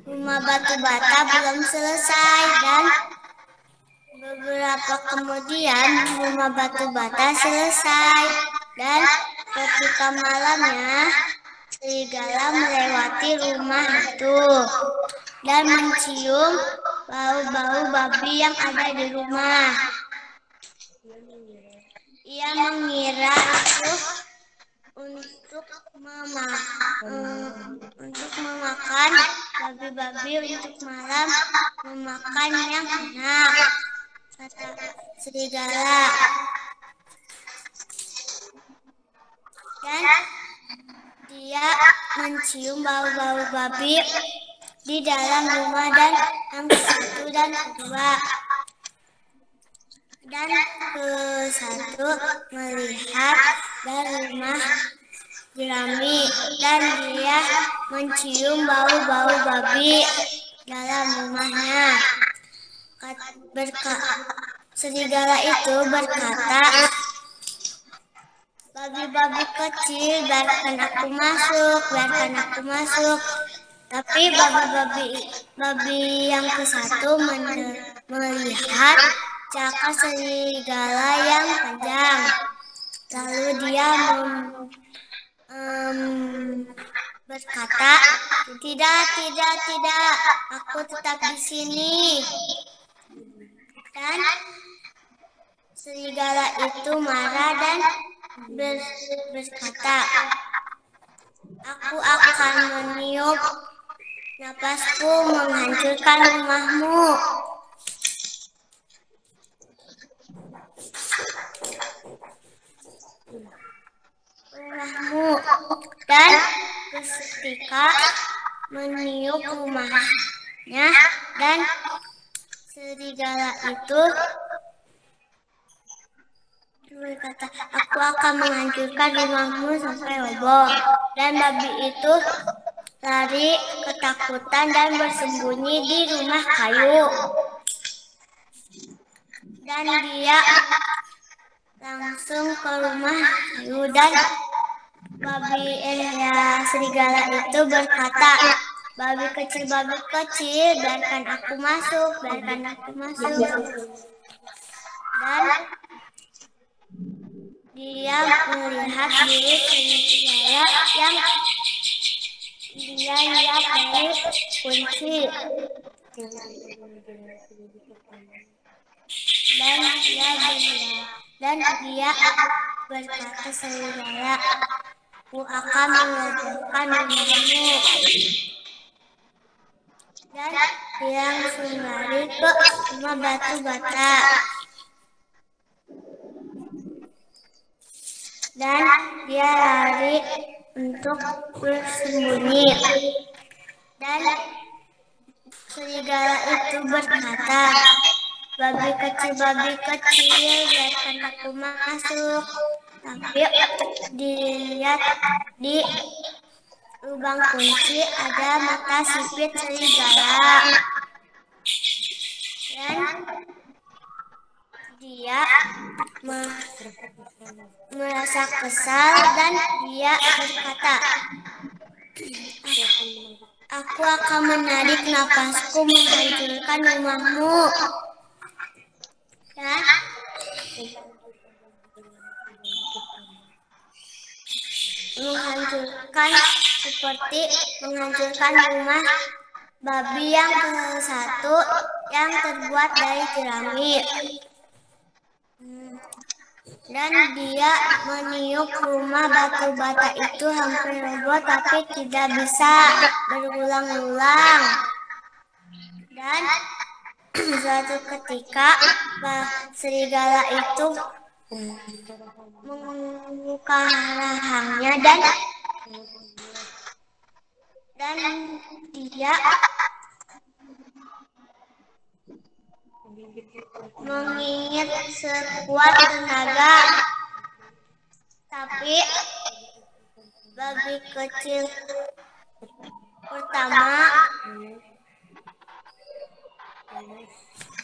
rumah batu bata belum selesai dan beberapa kemudian rumah batu bata selesai dan ketika malamnya serigala melewati rumah itu dan mencium bau-bau babi yang ada di rumah. Ia mengira itu untuk memakan babi-babi untuk malam memakan yang enak, kata serigala. Dan dia mencium bau-bau babi di dalam rumah dan yang satu dan kedua. Dan ke satu melihat dari rumah jerami dan dia mencium bau-bau babi dalam rumahnya. Serigala itu berkata, "Babi-babi kecil, biarkan aku masuk, biarkan aku masuk." Tapi babi yang ke satu melihat cakar serigala yang panjang. Lalu dia berkata, tidak, aku tetap di sini. Dan serigala itu marah dan berkata, "Aku akan meniup napasku menghancurkan rumahmu." Dan ketika meniup rumahnya dan serigala itu berkata, "Aku akan menghancurkan rumahmu sampai roboh." Dan babi itu lari ketakutan dan bersembunyi di rumah kayu. Dan dia langsung ke rumah kayu dan serigala itu berkata, babi kecil, biarkan aku masuk, biarkan aku masuk." Dan dia melihat diri serigala yang dia lihat dari kunci. Dan dia berkata, "Serigala, aku akan meledakkan rumahmu." Dan dia langsung lari ke rumah batu bata. Dan dia lari untuk bersembunyi. Dan serigala itu berkata, babi kecil, biarkan aku masuk." Tapi dilihat di lubang kunci ada mata sipit serigala. Dan dia merasa kesal dan dia berkata, "Aku akan menarik napasku menghancurkan rumahmu." Dan menghancurkan seperti menghancurkan rumah babi yang ke satu yang terbuat dari jerami. Dan dia meniup rumah batu bata itu hampir roboh tapi tidak bisa berulang-ulang. Dan suatu ketika serigala itu membuka rahangnya dan dia menggigit sekuat tenaga. Tapi babi kecil pertama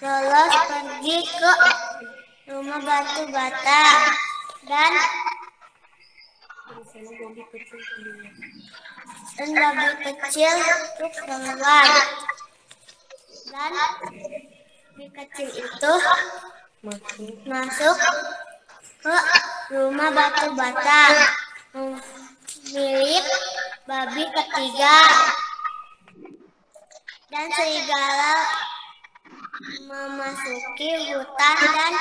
lolos pergi ke rumah batu bata dan babi kecil itu keluar dan babi kecil itu masuk ke rumah batu bata milik babi ketiga dan serigala memasuki hutan dan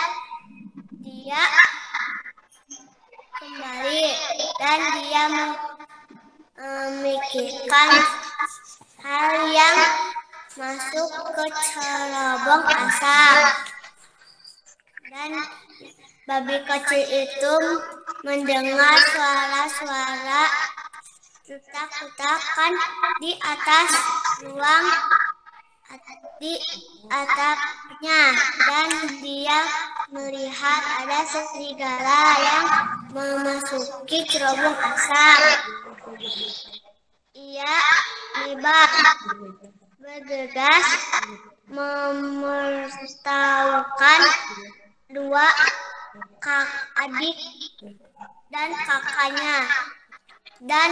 dia kembali dan dia memikirkan hal yang masuk ke cerobong asap dan babi kecil itu mendengar suara-suara tutak-tutakan di atas ruang di atapnya dan dia melihat ada serigala yang memasuki cerobong asap. Ia hebat bergegas memberitahukan dua adik dan kakaknya dan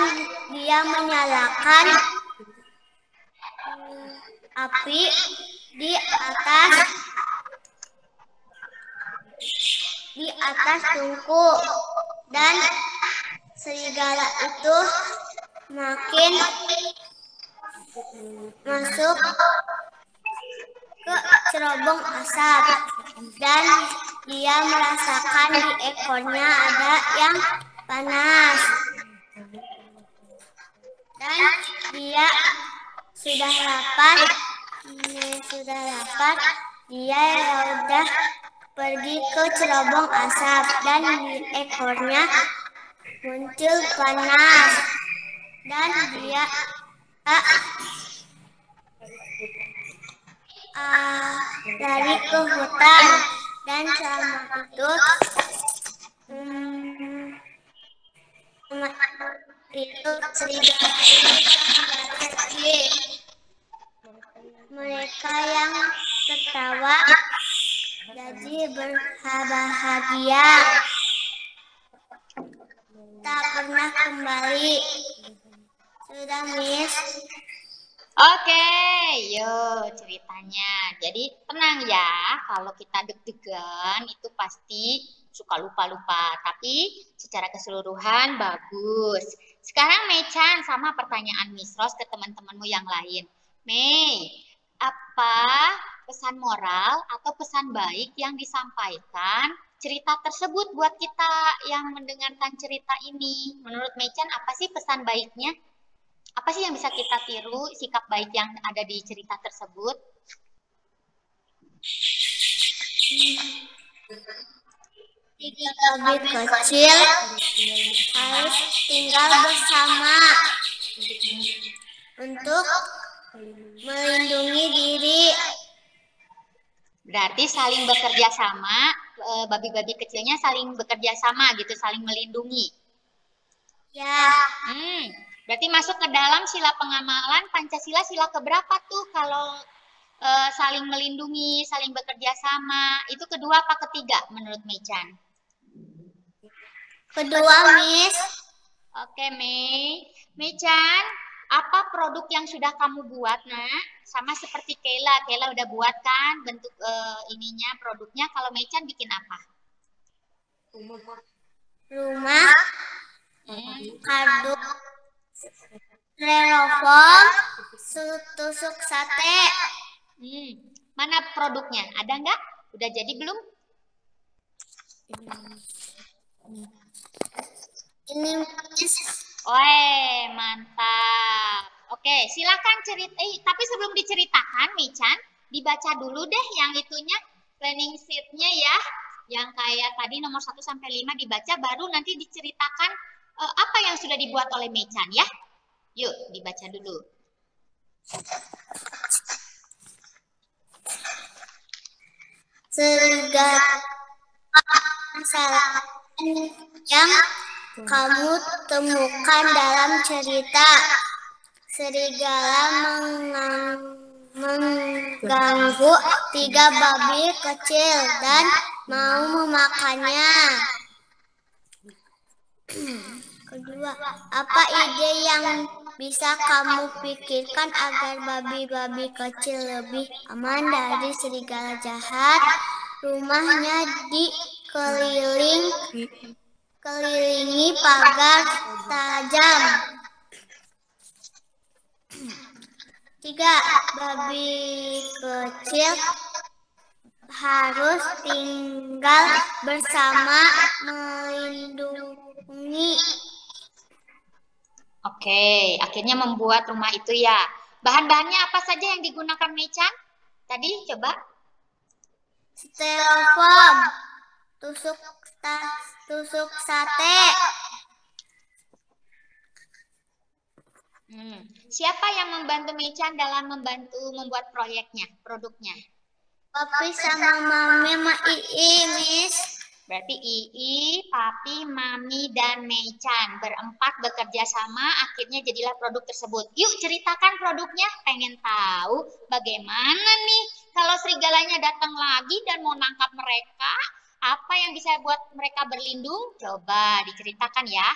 dia menyalakan api di atas tungku dan serigala itu makin masuk ke cerobong asap dan dia merasakan di ekornya ada yang panas dan dia sudah lapar dia sudah pergi ke cerobong asap dan di ekornya muncul panas dan dia lari ke hutan dan selama itu serigala mereka yang tertawa jadi berbahagia tak pernah kembali. Sudah, Miss. Oke, yuk ceritanya. Jadi tenang ya, kalau kita deg-degan itu pasti suka lupa-lupa. Tapi secara keseluruhan bagus. Sekarang Mei-chan sama pertanyaan Miss Rose ke teman-temanmu yang lain. Mei, apa pesan moral atau pesan baik yang disampaikan cerita tersebut buat kita yang mendengarkan cerita ini? Menurut Mei-chan apa sih pesan baiknya? Apa sih yang bisa kita tiru sikap baik yang ada di cerita tersebut? Tiga babi kecil harus tinggal bersama untuk melindungi diri. Berarti saling bekerja sama, babi-babi kecilnya saling bekerja sama gitu, saling melindungi. Ya. Berarti masuk ke dalam sila pengamalan Pancasila sila keberapa tuh kalau saling melindungi, saling bekerja sama. Itu kedua apa ketiga menurut Mei-chan? Kedua, Miss. Oke, Mei. Mei-chan, apa produk yang sudah kamu buat, Nak? Sama seperti Kayla. Kayla udah buat kan bentuk ininya, produknya. Kalau Mei-chan bikin apa? Rumah. Kardus. Styrofoam, tusuk sate. Mana produknya? Ada nggak? Udah jadi belum? Ini. Weh, mantap. Oke, silakan cerita. Tapi sebelum diceritakan, Mei-chan, dibaca dulu deh yang itunya, planning sheet-nya ya. Yang kayak tadi nomor 1 sampai 5 dibaca, baru nanti diceritakan apa yang sudah dibuat oleh Mei-chan ya. Yuk, dibaca dulu. Segala masalah yang kamu temukan dalam cerita serigala mengganggu 3 babi kecil dan mau memakannya. Kedua, apa ide yang bisa kamu pikirkan agar babi-babi kecil lebih aman dari serigala jahat? Rumahnya dikelilingi pagar tajam. 3. Babi kecil harus tinggal bersama melindungi. Oke, akhirnya membuat rumah itu ya. Bahan-bahannya apa saja yang digunakan Mei-chan? Tadi coba. Styrofoam, tusuk sate. Siapa yang membantu Mei-chan dalam membantu membuat proyeknya, produknya? Papi sama Mami sama Ii, Miss. Berarti Ii, Papi, Mami, dan Mei-chan berempat bekerja sama, akhirnya jadilah produk tersebut. Yuk ceritakan produknya, pengen tahu bagaimana nih kalau serigalanya datang lagi dan mau nangkap mereka, apa yang bisa buat mereka berlindung? Coba diceritakan ya.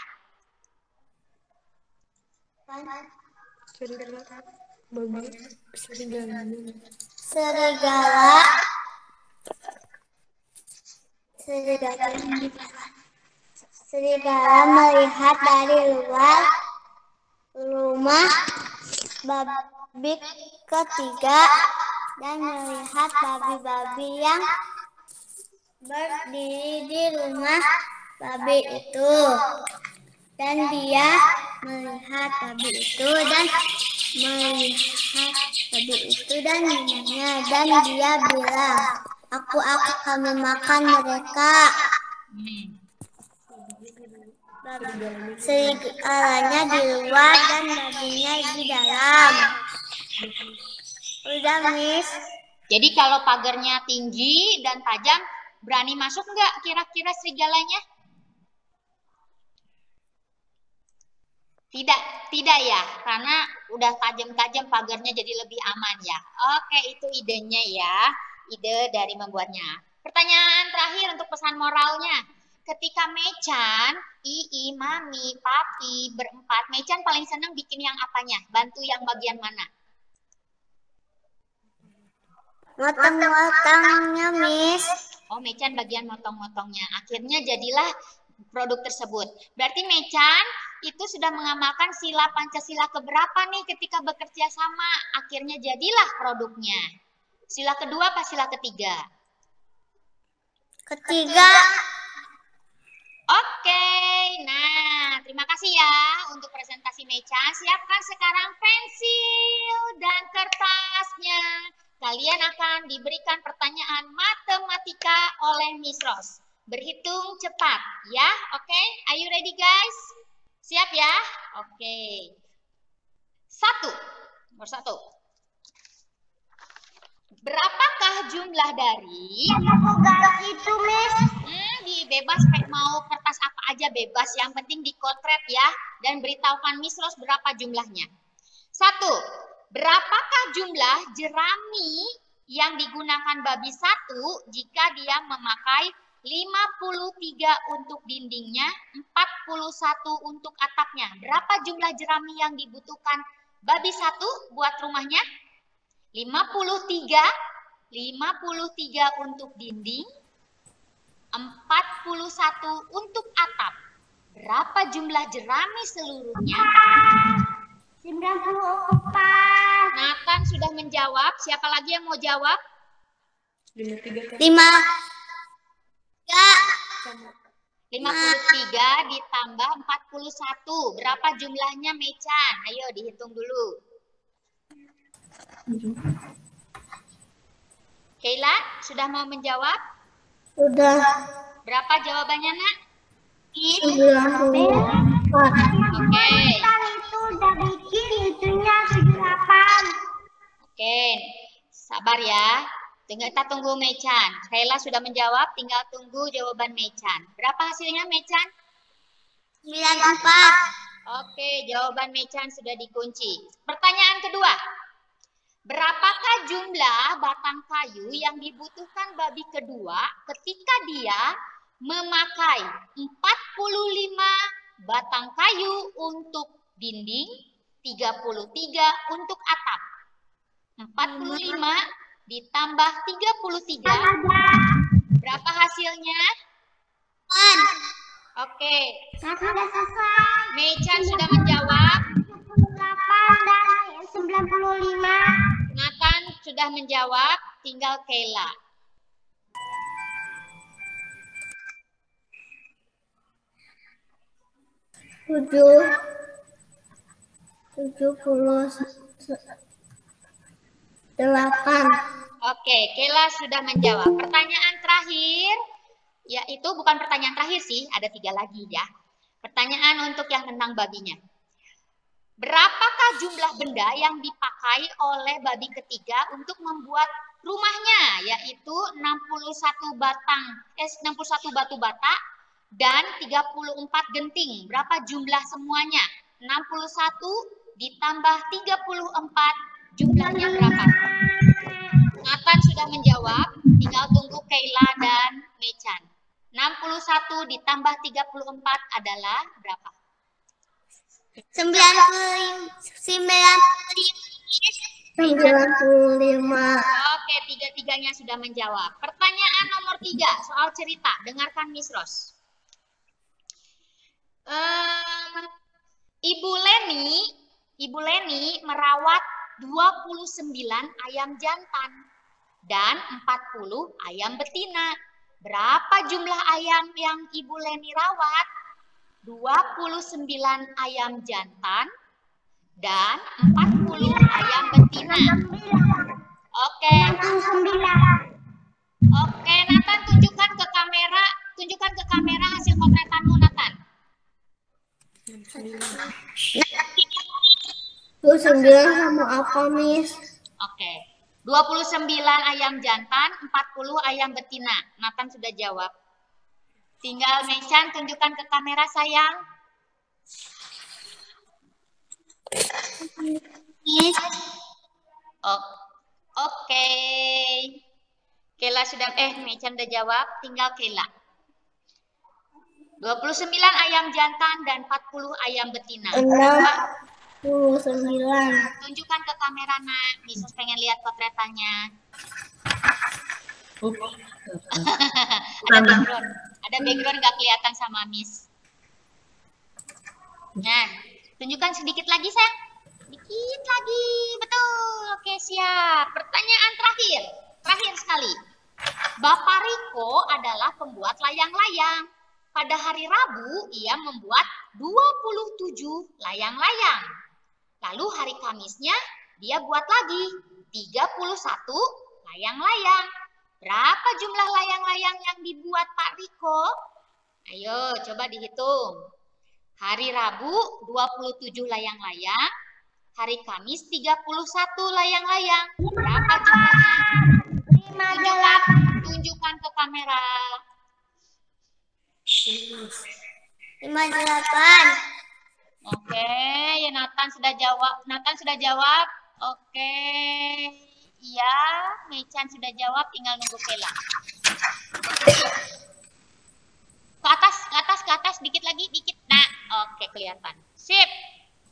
Serigala melihat dari luar rumah babi ketiga dan melihat babi-babi yang berdiri di rumah babi itu. Dan dia melihat babi itu dan minumnya, dan dia bilang, aku akan memakan mereka. Serigalanya di luar dan babinya di dalam. Udah, Miss. Jadi kalau pagarnya tinggi dan tajam, berani masuk nggak kira-kira serigalanya? Tidak ya, karena udah tajam-tajam pagarnya jadi lebih aman ya. Oke, itu idenya ya, ide dari membuatnya. Pertanyaan terakhir untuk pesan moralnya. Ketika Mei-chan, Ii, Mami, Papi berempat, Mei-chan paling senang bikin yang apanya? Bantu yang bagian mana? Motong-motongnya, Miss. Oh, Mei-chan bagian motong-motongnya. Akhirnya jadilah produk tersebut. Berarti Mei-chan itu sudah mengamalkan sila Pancasila keberapa nih ketika bekerja sama? Akhirnya jadilah produknya. Sila kedua apa sila ketiga? Ketiga. Oke, nah terima kasih ya untuk presentasi Mei-chan. Siapkan sekarang pensil dan kertasnya. Kalian akan diberikan pertanyaan matematika oleh Miss Rose. Berhitung cepat ya, oke? Are you ready guys? Siap ya? Oke. Nomor satu. Berapakah jumlah dari? Itu, Miss. Bebas mau kertas apa aja bebas, yang penting dikotret ya dan beritahukan Miss Rose berapa jumlahnya. 1. Berapakah jumlah jerami yang digunakan babi satu jika dia memakai 53 untuk dindingnya, 41 untuk atapnya? Berapa jumlah jerami yang dibutuhkan babi satu buat rumahnya? 53 untuk dinding, 41 untuk atap. Berapa jumlah jerami seluruhnya? 94. Nathan sudah menjawab. Siapa lagi yang mau jawab? 5. 53 ditambah 41. Berapa jumlahnya, Mei-chan? Ayo dihitung dulu. Keila, sudah mau menjawab? Sudah. Berapa jawabannya, Nak? 94. Oke. Itu udah bikin itunya 78. Oke, sabar ya. Kita tunggu Mei-chan. Keila sudah menjawab, tinggal tunggu jawaban Mei-chan. Berapa hasilnya, Mei-chan? 94. Oke, jawaban Mei-chan sudah dikunci. Pertanyaan kedua. Berapakah jumlah batang kayu yang dibutuhkan babi kedua ketika dia memakai 45 batang kayu untuk dinding, 33 untuk atap. 45 ditambah 33. Berapa hasilnya? Oke. Nah, sudah selesai. Meichan sudah menjawab. 8 dan 95. Nathan sudah menjawab. Tinggal Kayla. Tujuh puluh delapan. Oke, Kayla sudah menjawab. Pertanyaan terakhir, yaitu bukan pertanyaan terakhir sih, ada 3 lagi ya. Pertanyaan untuk yang tentang babinya. Berapakah jumlah benda yang dipakai oleh babi ketiga untuk membuat rumahnya, yaitu 61 batu bata dan 34 genting. Berapa jumlah semuanya? 61 ditambah 34, jumlahnya berapa? Nathan sudah menjawab, tinggal tunggu Kayla dan Meichan. 61 ditambah 34 adalah berapa? 95. Oke, tiga-tiganya sudah menjawab. Pertanyaan nomor 3, soal cerita. Dengarkan Miss Rose. Ibu Leni merawat 29 ayam jantan dan 40 ayam betina. Berapa jumlah ayam yang Ibu Leni rawat? 29 ayam jantan dan 40 ayam betina. Oke. Oke, Nathan tunjukkan ke kamera hasil potretanmu, Nathan. 29 sama apa, Miss? Oke. 29 ayam jantan, 40 ayam betina. Nathan sudah jawab. Tinggal Meichan tunjukkan ke kamera, sayang. Miss. Oke. Kayla sudah, Meichan sudah jawab. Tinggal Kayla. 29 ayam jantan dan 40 ayam betina. 69. Tunjukkan ke kamera, Nak. Miss pengen lihat potretannya. Ada background nggak kelihatan sama Miss. Nah, tunjukkan sedikit lagi, sayang. Sedikit lagi, betul. Oke, siap. Pertanyaan terakhir sekali. Bapak Riko adalah pembuat layang-layang. Pada hari Rabu, ia membuat 27 layang-layang. Lalu hari Kamisnya, dia buat lagi 31 layang-layang. Berapa jumlah layang-layang yang dibuat Pak Riko? Ayo, coba dihitung. Hari Rabu, 27 layang-layang. Hari Kamis, 31 layang-layang. Berapa jumlahnya? Tunjukkan ke kamera. 58. Oke, ya Nathan sudah jawab. Oke. Iya, Meichan sudah jawab, tinggal nunggu Kayla. Ke atas, dikit lagi, dikit. Nah, oke, kelihatan. Sip.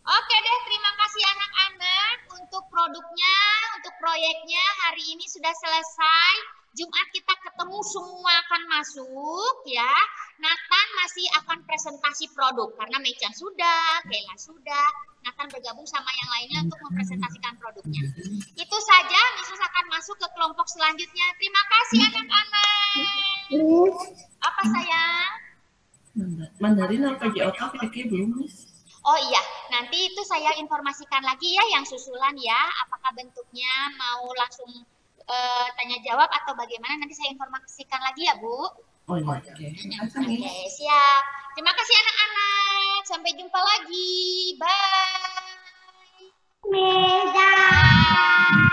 Oke deh, terima kasih anak-anak untuk produknya, untuk proyeknya. Hari ini sudah selesai. Jumat kita ketemu semua akan masuk ya. Nathan masih akan presentasi produk karena Meichan sudah, Kayla sudah. Nathan bergabung sama yang lainnya untuk mempresentasikan produknya. Itu saja, Miss akan masuk ke kelompok selanjutnya. Terima kasih anak-anak. Apa sayang? Mandarin LPJOK kayaknya belum, Miss. Oh iya, nanti itu saya informasikan lagi ya yang susulan ya. Apakah bentuknya mau langsung tanya jawab atau bagaimana, nanti saya informasikan lagi ya Bu. Oh iya, oke. Oke, siap. Terima kasih anak-anak. Sampai jumpa lagi. Bye. Bye.